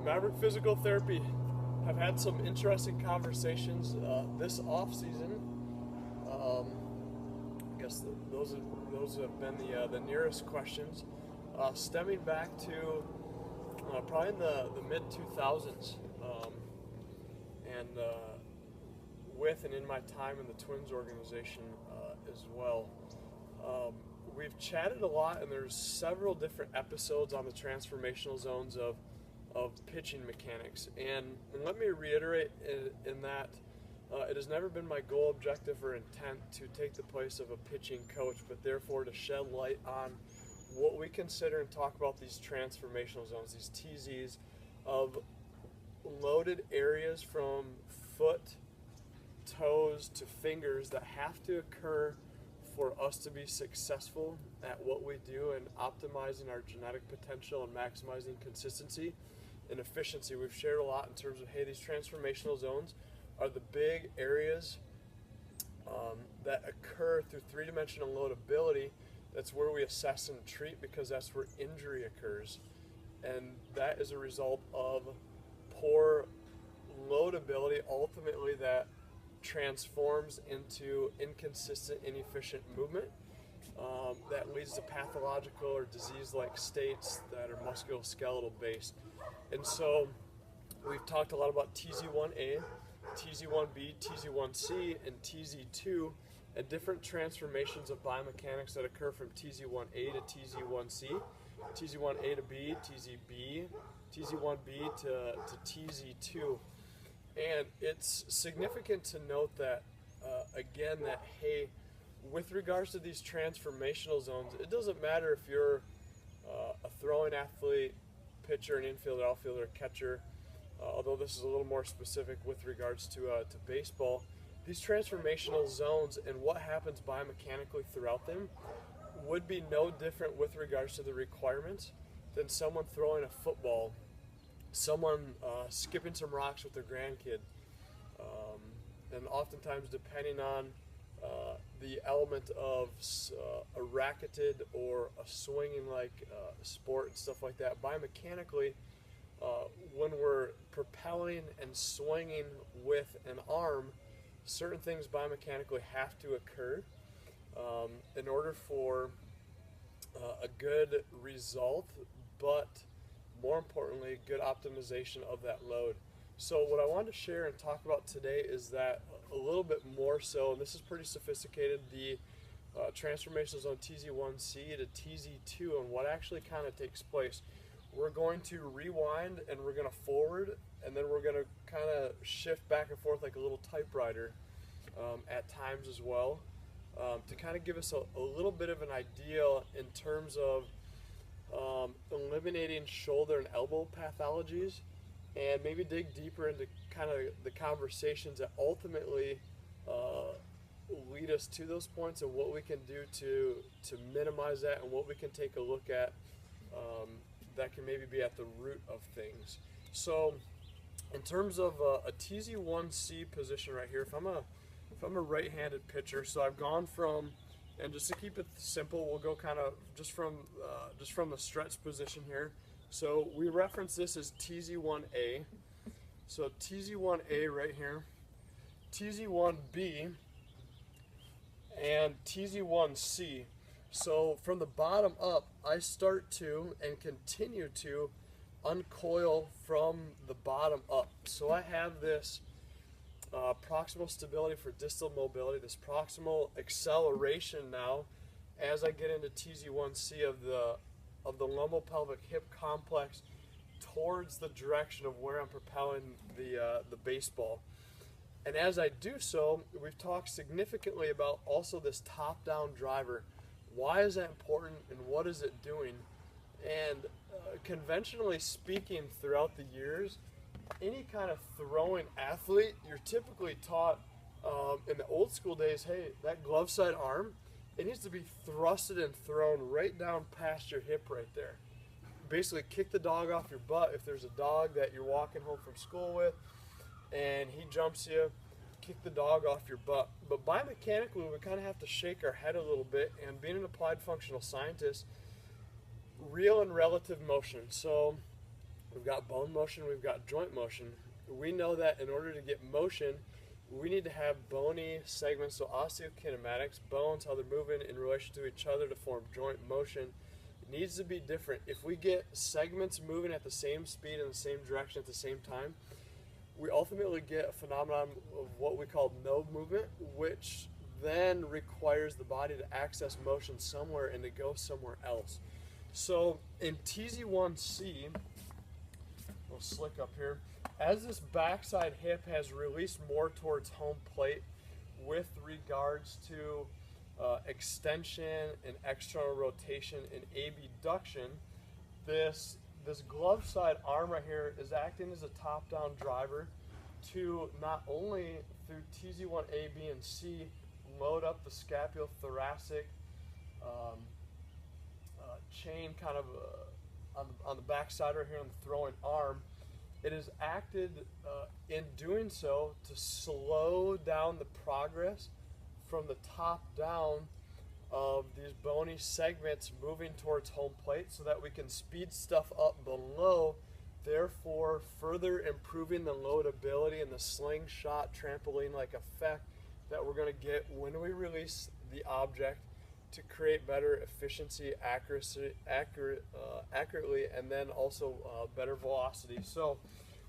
Maverick Physical Therapy have had some interesting conversations this off season. I guess those have been the nearest questions, stemming back to probably in the mid 2000s, and with and in my time in the Twins organization as well. We've chatted a lot, and there's several different episodes on the transformational zones of pitching mechanics. And let me reiterate in that it has never been my goal, objective, or intent to take the place of a pitching coach, but therefore to shed light on what we consider and talk about these transformational zones, these TZs, of loaded areas from foot, toes to fingers that have to occur for us to be successful at what we do and optimizing our genetic potential and maximizing consistency and efficiency. We've shared a lot in terms of, hey, these transformational zones are the big areas that occur through three-dimensional loadability. That's where we assess and treat, because that's where injury occurs. And that is a result of poor loadability, ultimately that transforms into inconsistent, inefficient movement that leads to pathological or disease-like states that are musculoskeletal based. And so we've talked a lot about TZ1A, TZ1B, TZ1C, and TZ2, and different transformations of biomechanics that occur from TZ1A to TZ1C, TZ1A to B, TZB, TZ1B to TZ2. And it's significant to note that, again, that, hey, with regards to these transformational zones, it doesn't matter if you're a throwing athlete, pitcher, an infielder, outfielder, catcher, although this is a little more specific with regards to baseball. These transformational zones and what happens biomechanically throughout them would be no different with regards to the requirements than someone throwing a football, someone skipping some rocks with their grandkid, and oftentimes depending on the element of a racketed or a swinging like sport and stuff like that, biomechanically, when we're propelling and swinging with an arm, certain things biomechanically have to occur in order for a good result, but more importantly, good optimization of that load. So what I wanted to share and talk about today is that a little bit more so, and this is pretty sophisticated, the transformational zone TZ1C to TZ2 and what actually kind of takes place. We're going to rewind and we're going to forward, and then we're going to kind of shift back and forth like a little typewriter at times as well, to kind of give us a little bit of an idea in terms of eliminating shoulder and elbow pathologies, and maybe dig deeper into kind of the conversations that ultimately lead us to those points, and what we can do to minimize that, and what we can take a look at that can maybe be at the root of things. So in terms of a TZ1C position right here, if I'm a right-handed pitcher, so I've gone from, and just to keep it simple, we'll go kind of just from the stretch position here. So we reference this as TZ1A. So TZ1A right here, TZ1B, and TZ1C. So from the bottom up, I start to and continue to uncoil from the bottom up. So I have this proximal stability for distal mobility, this proximal acceleration now as I get into TZ1C of the lumbo-pelvic hip complex towards the direction of where I'm propelling the baseball. And as I do so, we've talked significantly about also this top-down driver. Why is that important, and what is it doing? And conventionally speaking, throughout the years, any kind of throwing athlete, you're typically taught in the old school days, hey, that glove side arm, it needs to be thrusted and thrown right down past your hip right there. Basically kick the dog off your butt. If there's a dog that you're walking home from school with and he jumps you, kick the dog off your butt. But biomechanically, we kind of have to shake our head a little bit, and being an applied functional scientist, real and relative motion. So We've got bone motion, we've got joint motion. We know that in order to get motion, we need to have bony segments, so osteokinematics, bones, how they're moving in relation to each other to form joint motion. It needs to be different. If we get segments moving at the same speed in the same direction at the same time, we ultimately get a phenomenon of what we call node movement, which then requires the body to access motion somewhere and to go somewhere else. So in TZ1C, we'll slick up here, as this backside hip has released more towards home plate with regards to extension and external rotation and abduction, this glove side arm right here is acting as a top-down driver to not only through TZ1A, B, and C load up the scapulothoracic chain kind of on the back side right here on the throwing arm. It has acted in doing so to slow down the progress from the top down of these bony segments moving towards home plate so that we can speed stuff up below, therefore further improving the loadability and the slingshot trampoline-like effect that we're going to get when we release the object to create better efficiency, accurately, and then also better velocity. So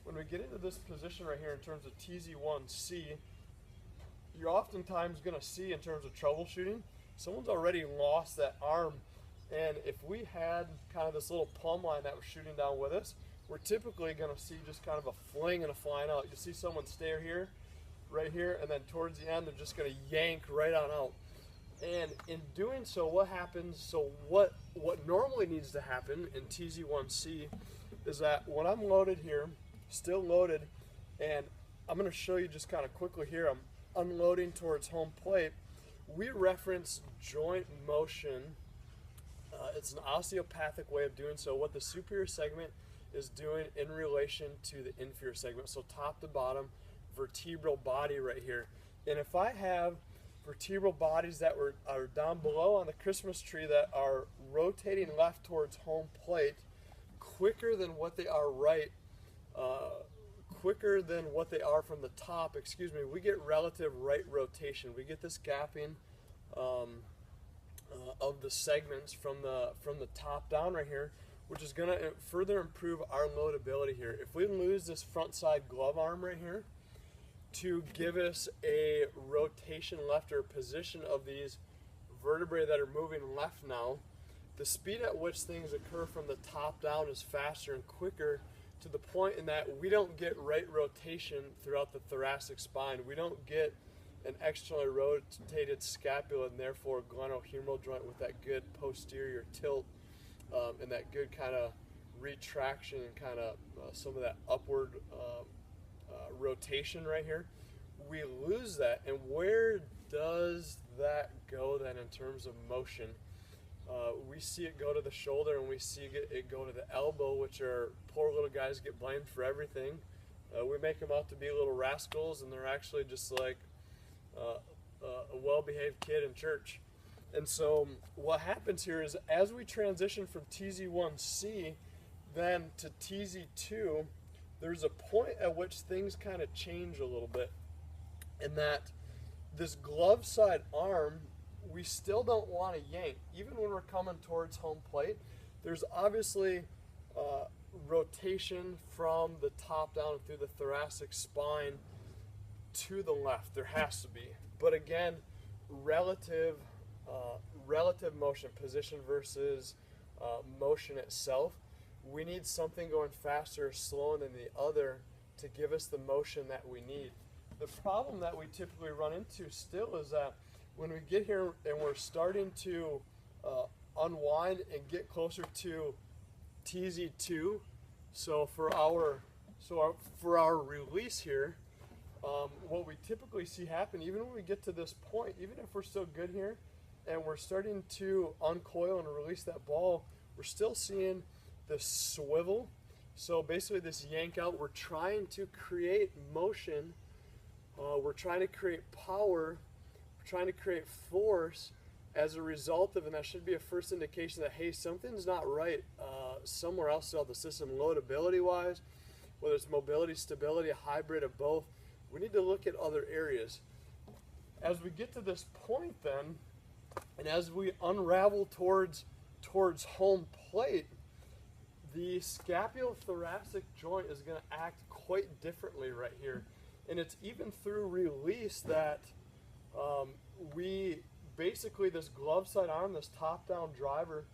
when we get into this position right here in terms of TZ1C, you're oftentimes going to see in terms of troubleshooting, someone's already lost that arm, and if we had kind of this little plumb line that was shooting down with us, we're typically going to see just kind of a fling and a flying out. You'll see someone stay here, right here, and then towards the end they're just going to yank right on out. And in doing so, what happens, so what normally needs to happen in TZ1C is that when I'm loaded here, still loaded, and I'm going to show you just kind of quickly here, I'm unloading towards home plate, we reference joint motion. It's an osteopathic way of doing so. What the superior segment is doing in relation to the inferior segment, so top to bottom, vertebral body right here. And if I have vertebral bodies that are down below on the Christmas tree that are rotating left towards home plate quicker than what they are quicker than what they are from the top, we get relative right rotation. We get this gapping of the segments from the top down right here, which is going to further improve our loadability here. If we lose this front side glove arm right here to give us a rotation left or position of these vertebrae that are moving left now, the speed at which things occur from the top down is faster and quicker, to the point in that we don't get right rotation throughout the thoracic spine. We don't get an externally rotated scapula and therefore glenohumeral joint with that good posterior tilt and that good kind of retraction and kind of some of that upward rotation right here. We lose that, and where does that go then in terms of motion? We see it go to the shoulder, and we see it go to the elbow, which are poor little guys get blamed for everything. We make them out to be little rascals, and they're actually just like a well-behaved kid in church. And so what happens here is as we transition from TZ1C then to TZ2, there's a point at which things kind of change a little bit, in that this glove side arm, we still don't want to yank. Even when we're coming towards home plate, there's obviously rotation from the top down through the thoracic spine to the left. There has to be. But again, relative motion, position versus motion itself. We need something going faster or slower than the other to give us the motion that we need. The problem that we typically run into still is that when we get here and we're starting to unwind and get closer to TZ2, so for our release here, what we typically see happen, even when we get to this point, even if we're still good here and we're starting to uncoil and release that ball, we're still seeing this swivel. So basically this yank out, we're trying to create motion, we're trying to create power, we're trying to create force as a result of, and that should be a first indication that, hey, something's not right somewhere else throughout the system, loadability-wise, whether it's mobility, stability, a hybrid of both. We need to look at other areas. As we get to this point then, and as we unravel towards home plate, the scapulothoracic joint is going to act quite differently right here. And it's even through release that we basically, this glove side arm, this top-down driver,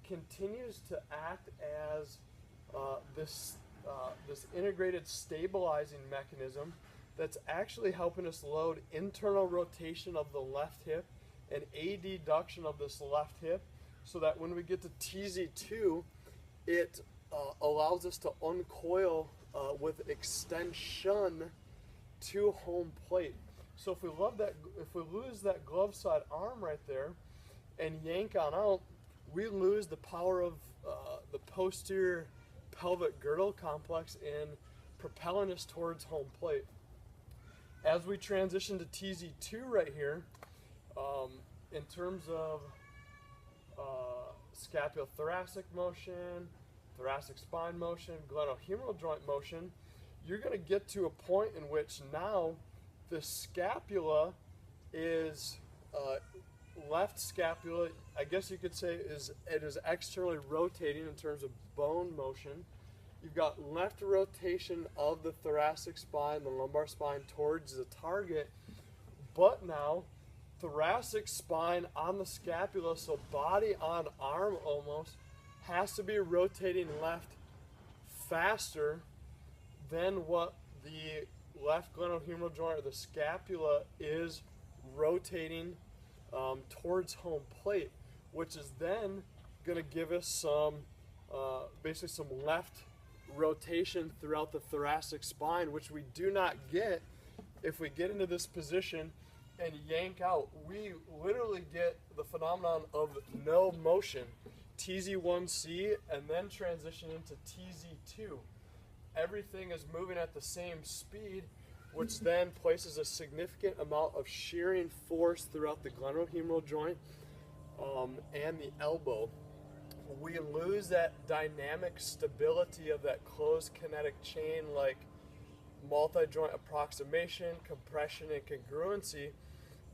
continues to act as this integrated stabilizing mechanism that's actually helping us load internal rotation of the left hip and adduction of this left hip, so that when we get to TZ2, it allows us to uncoil with extension to home plate. So if we lose that glove side arm right there and yank on out, we lose the power of the posterior pelvic girdle complex in propelling us towards home plate. As we transition to TZ2 right here, in terms of scapulothoracic motion, thoracic spine motion, glenohumeral joint motion, you're going to get to a point in which now the scapula is left scapula, I guess you could say, it is externally rotating in terms of bone motion. You've got left rotation of the thoracic spine, the lumbar spine towards the target, but now thoracic spine on the scapula, so body on arm almost, has to be rotating left faster than what the left glenohumeral joint or the scapula is rotating towards home plate, which is then going to give us some basically some left rotation throughout the thoracic spine, which we do not get if we get into this position and yank out. We literally get the phenomenon of no motion, TZ1C, and then transition into TZ2. Everything is moving at the same speed, which then places a significant amount of shearing force throughout the glenohumeral joint and the elbow. We lose that dynamic stability of that closed kinetic chain, like multi-joint approximation, compression, and congruency,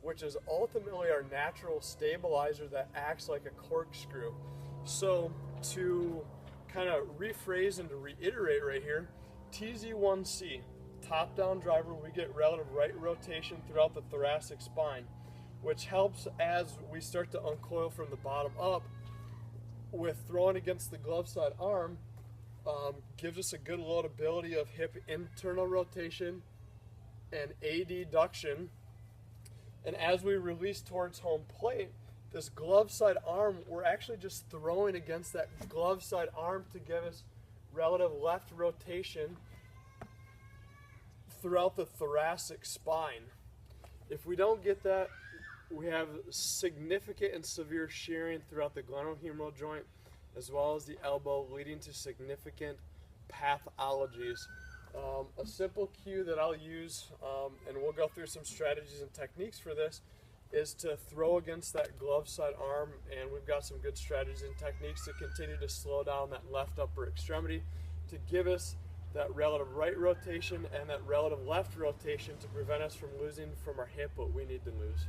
which is ultimately our natural stabilizer that acts like a corkscrew. So to kind of rephrase and to reiterate right here, TZ1C, top-down driver, we get relative right rotation throughout the thoracic spine, which helps as we start to uncoil from the bottom up. With throwing against the glove side arm, gives us a good loadability of hip internal rotation and adduction. And as we release towards home plate, this glove side arm, we're actually just throwing against that glove side arm to give us relative left rotation throughout the thoracic spine. If we don't get that, we have significant and severe shearing throughout the glenohumeral joint as well as the elbow, leading to significant pathologies. A simple cue that I'll use, and we'll go through some strategies and techniques for this, is to throw against that glove side arm, and we've got some good strategies and techniques to continue to slow down that left upper extremity to give us that relative right rotation and that relative left rotation to prevent us from losing from our hip what we need to lose.